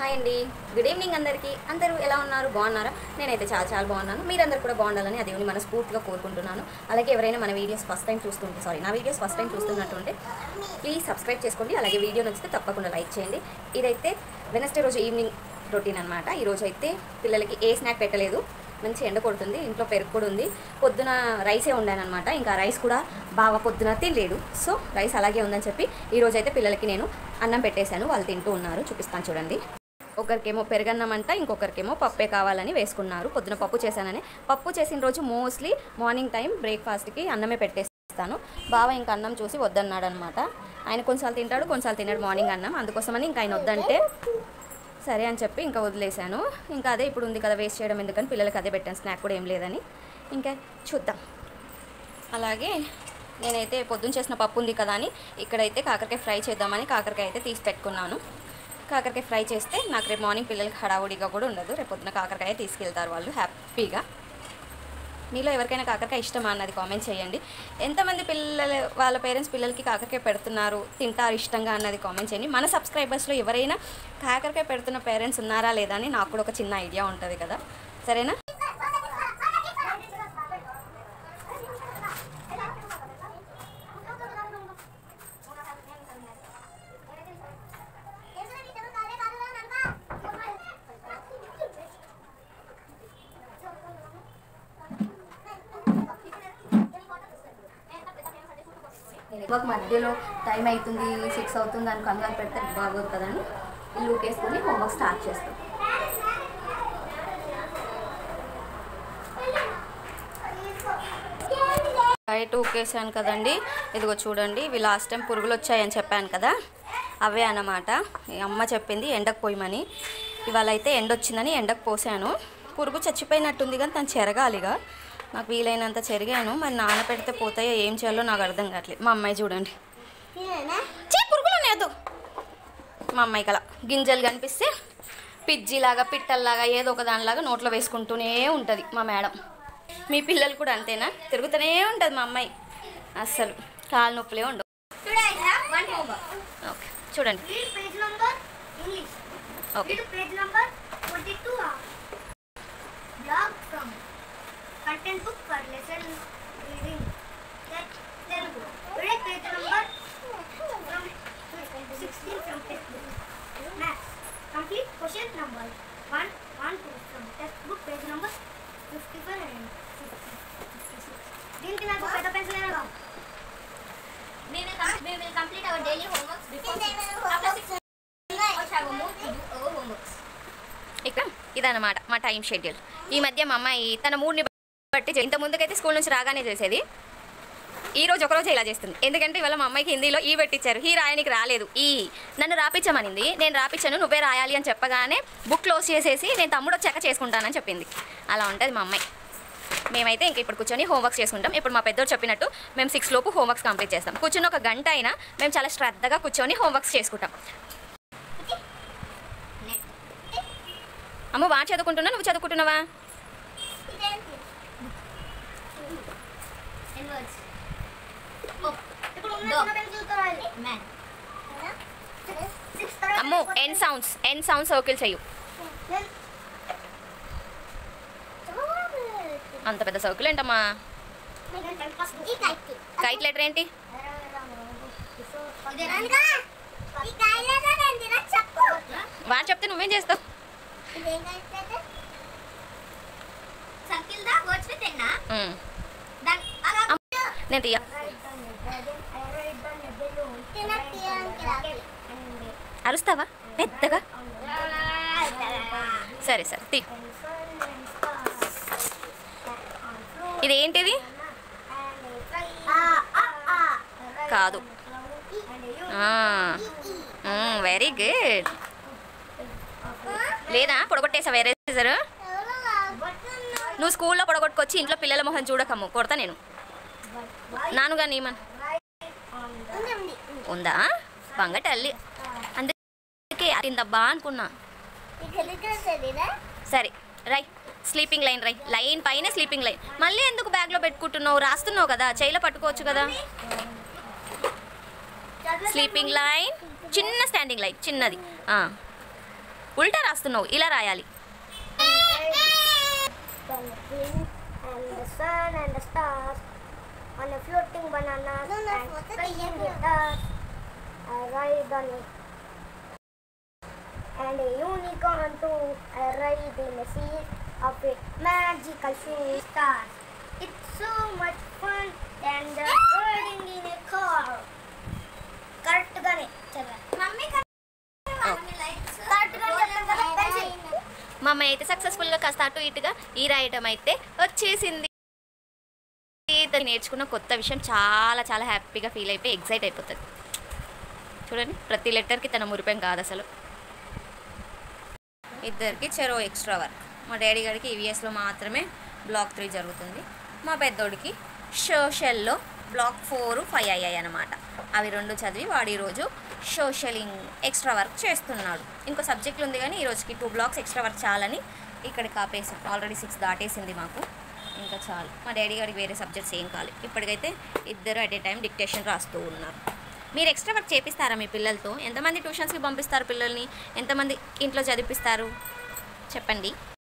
Hi అండి, good evening అందరికీ. అందరూ ఎలా ఉన్నారు? బాగున్నారా? నేనైతే చాలా చాలా బాగున్నాను. మీరందరూ కూడా బాగుండాలని ఆ దేవుని మనస్ఫూర్తిగా కోరుకుంటున్నాను. అలాగే ఎవరైనా మన వీడియోస్ ఫస్ట్ టైం చూస్తుంటే నా వీడియోస్ ఫస్ట్ టైం చూస్తున్నట్టుంటే ప్లీజ్ సబ్స్క్రైబ్ చేసుకోండి. అలాగే వీడియో నచ్చితే తప్పకుండా లైక్ చేయండి. ఇదైతే వెనస్డే రోజు ఈవినింగ్ రొటీన్ అనమాట. ఈరోజు అయితే పిల్లలకి ఏ స్నాక్ పెట్టలేదు. మంచి ఎండ కొడుతుంది, ఇంట్లో పెరుగు కూడా ఉంది. పొద్దున రైసే ఉండానమాట. ఇంకా రైస్ కూడా బాగా పొద్దున తినలేదు, సో రైస్ అలాగే ఉందని చెప్పి ఈరోజు అయితే పిల్లలకి నేను అన్నం పెట్టేశాను. వాళ్ళు తింటూ ఉన్నారు, చూపిస్తాను చూడండి. ఒకరికేమో పెరుగన్నం అంట, ఇంకొకరికేమో పప్పే కావాలని వేసుకున్నారు. పొద్దున పప్పు చేశానని. పప్పు చేసిన రోజు మోస్ట్లీ మార్నింగ్ టైం బ్రేక్ఫాస్ట్కి అన్నమే పెట్టేస్తాను. బావ ఇంకా అన్నం చూసి వద్దన్నాడు అనమాట. ఆయన కొన్నిసార్లు తింటాడు, కొన్నిసార్లు తిన్నాడు మార్నింగ్ అన్నం. అందుకోసమని ఇంకా ఆయన వద్దంటే సరే అని చెప్పి ఇంకా వదిలేశాను. ఇంకా అదే ఇప్పుడు ఉంది కదా, వేస్ట్ చేయడం ఎందుకని పిల్లలకి అదే పెట్టాను. స్నాక్ కూడా ఏం లేదని. ఇంకా చూద్దాం. అలాగే నేనైతే పొద్దున్న చేసిన పప్పు ఉంది కదా అని ఇక్కడైతే కాకరకాయ ఫ్రై చేద్దామని కాకరకాయ అయితే తీసి పెట్టుకున్నాను. కాకరకాయ ఫ్రై చేస్తే నాకు రేపు మార్నింగ్ పిల్లలకి హడావుడిగా కూడా ఉండదు. రేపు పొద్దున కాకరకాయ తీసుకెళ్తారు వాళ్ళు హ్యాపీగా. మీలో ఎవరికైనా కాకరకాయ ఇష్టమా అన్నది కామెంట్ చేయండి. ఎంతమంది పిల్లలు వాళ్ళ పేరెంట్స్ పిల్లలకి కాకరకాయ పెడుతున్నారు, తింటారు ఇష్టంగా అన్నది కామెంట్ చేయండి. మన సబ్స్క్రైబర్స్లో ఎవరైనా కాకరకాయ పెడుతున్న పేరెంట్స్ ఉన్నారా లేదా అని నాకు కూడా ఒక చిన్న ఐడియా ఉంటుంది కదా, సరేనా? మాకు మధ్యలో టైం అవుతుంది, 6 అవుతుంది అని కంగారు పెడితే బాగోదు కదని ఇల్లు ఊకేసుకొని హోంవర్క్ స్టార్ట్ చేస్తాం. బయట ఊకేసాను కదండి. ఇదిగో చూడండి, ఇవి లాస్ట్ టైం పురుగులు వచ్చాయని చెప్పాను కదా, అవే అన్నమాట. అమ్మ చెప్పింది ఎండకు పోయమని. ఇవాళ అయితే ఎండ వచ్చిందని ఎండకు పోసాను. పురుగు చచ్చిపోయినట్టుంది కానీ తను చెరగాలిగా. నాకు వీలైనంత చెరిగాను. మరి నానపెడితే పోతాయో ఏం చేయాలో నాకు అర్థం కావట్లేదు. మా అమ్మాయి చూడండి, పురుగులు లేదు. మా అమ్మాయికి అలా గింజలు కనిపిస్తే పిజ్జిలాగా పిట్టల్లాగా ఏదో ఒక దానిలాగా నోట్లో వేసుకుంటూనే ఉంటుంది మా మేడం. మీ పిల్లలు కూడా అంతేనా? తిరుగుతూనే ఉంటుంది మా అమ్మాయి, అస్సలు కాలు నొప్పులే ఉండవు. ఓకే చూడండి. Okay content book for lesson reading Telugu. Today page number from 16 from textbook. Maths. Complete question number 1 2 from textbook page number 55 and 56. దీనికి నాకు పెద్ద పెన్సిల్ ఏనా? We will complete our daily homeworks before 6. After 6 we shall move to do our homeworks. ఇక్కడ ఇదన్నమాట మా time schedule. ఈ మధ్య మా అమ్మాయి తన మూడ్ని బట్టి ఇంత ముందుకైతే స్కూల్ నుంచి రాగానే చేసేది. ఈరోజు ఒకరోజు ఇలా చేస్తుంది. ఎందుకంటే ఇవాళ మా అమ్మాయికి హిందీలో ఈ పెట్టించారు. ఈ రాయనికి రాలేదు. ఈ నన్ను రాపించమనింది. నేను రాపించాను, నువ్వే రాయాలి అని చెప్పగానే బుక్ క్లోజ్ చేసేసి నేను తమ్ముడు వచ్చాక చేసుకుంటానని చెప్పింది. అలా ఉంటుంది మా అమ్మాయి. మేమైతే ఇంక ఇప్పుడు కూర్చొని హోంవర్క్స్ చేసుకుంటాం. ఇప్పుడు మా పెద్దోడు చెప్పినట్టు మేము 6 లోపు హోంవర్క్స్ కంప్లీట్ చేస్తాం. కూర్చొని ఒక గంట అయినా మేము చాలా శ్రద్ధగా కూర్చొని హోంవర్క్స్ చేసుకుంటాం. అమ్మ బాగా చదువుకుంటున్నా, నువ్వు చదువుకుంటున్నావా? అమ్మో ఎన్ సౌండ్స్ సర్కిల్ చెయ్యు. అంత పెద్ద సర్కిల్ ఏంటమ్మా? కైట్ లెటర్ ఏంటి? వాడు చెప్తే నువ్వేం చేస్తావు? నేను తీయ. అరుస్తావా పెద్దగా? సరే సరే తీ. ఇదేంటిది? కాదు. Very good. లేదా పొడగొట్టేసా వేరే సార్? నువ్వు స్కూల్లో పొడగొట్టుకొచ్చి ఇంట్లో పిల్లల మొహం చూడకమ్ము, కొడతా నేను. నానుగా నీమన్ ఉందా? బంగటల్లి అందుకే అయిందబ్బా అనుకున్నా. సరే రై, స్లీపింగ్ లైన్ రై. లైన్ పైన స్లీపింగ్ లైన్. మళ్ళీ ఎందుకు బ్యాగ్లో పెట్టుకుంటున్నావు? రాస్తున్నావు కదా, చైలో పట్టుకోవచ్చు కదా. స్లీపింగ్ లైన్, చిన్న స్టాండింగ్ లైన్, చిన్నది. ఉల్టా రాస్తున్నావు, ఇలా రాయాలి. And the wind and the sun and the stars on a floating banana and playing guitar. I ride on it. And a unicorn too. I ride in the sea of a magical shooting stars. It's so much fun than the riding in a car. Correct గానే చదవాలి. Mummy correct గానే చెప్తాను కదా pencil. మా అమ్మాయి అయితే సక్సెస్ఫుల్గా కాస్త అటు ఇటుగా ఈ రాయటం అయితే వచ్చేసింది. నేర్చుకున్న కొత్త విషయం చాలా చాలా హ్యాపీగా ఫీల్ అయిపోయి ఎగ్జైట్ అయిపోతుంది. చూడండి, ప్రతి లెటర్కి తన మురిపెం కాదు అసలు. ఇద్దరికి చెరో ఎక్స్ట్రా వర్క్. మా డాడీ గారికి ఈవీఎస్లో మాత్రమే బ్లాక్ 3 జరుగుతుంది. మా పెద్దోడికి సోషల్లో బ్లాక్ 4, 5 అయ్యాయి అన్నమాట. అవి 2 చదివి వాడు ఈరోజు సోషలింగ్ ఎక్స్ట్రా వర్క్ చేస్తున్నాడు. ఇంకో సబ్జెక్టులు ఉంది కానీ ఈరోజుకి 2 బ్లాక్స్ ఎక్స్ట్రా వర్క్ చాలని ఇక్కడికి ఆపేసాం. ఆల్రెడీ 6 దాటేసింది మాకు, ఇంకా చాలు. మా డాడీ గారికి వేరే సబ్జెక్ట్స్ ఏం కాలేదు. ఇప్పటికైతే ఇద్దరు అట్ ఏ టైం డిక్టేషన్ రాస్తూ ఉన్నారు. మీరు ఎక్స్ట్రా వర్క్ చేపిస్తారా మీ పిల్లలతో? ఎంతమంది ట్యూషన్స్కి పంపిస్తారు పిల్లల్ని? ఎంతమంది ఇంట్లో చదివిపిస్తారు చెప్పండి.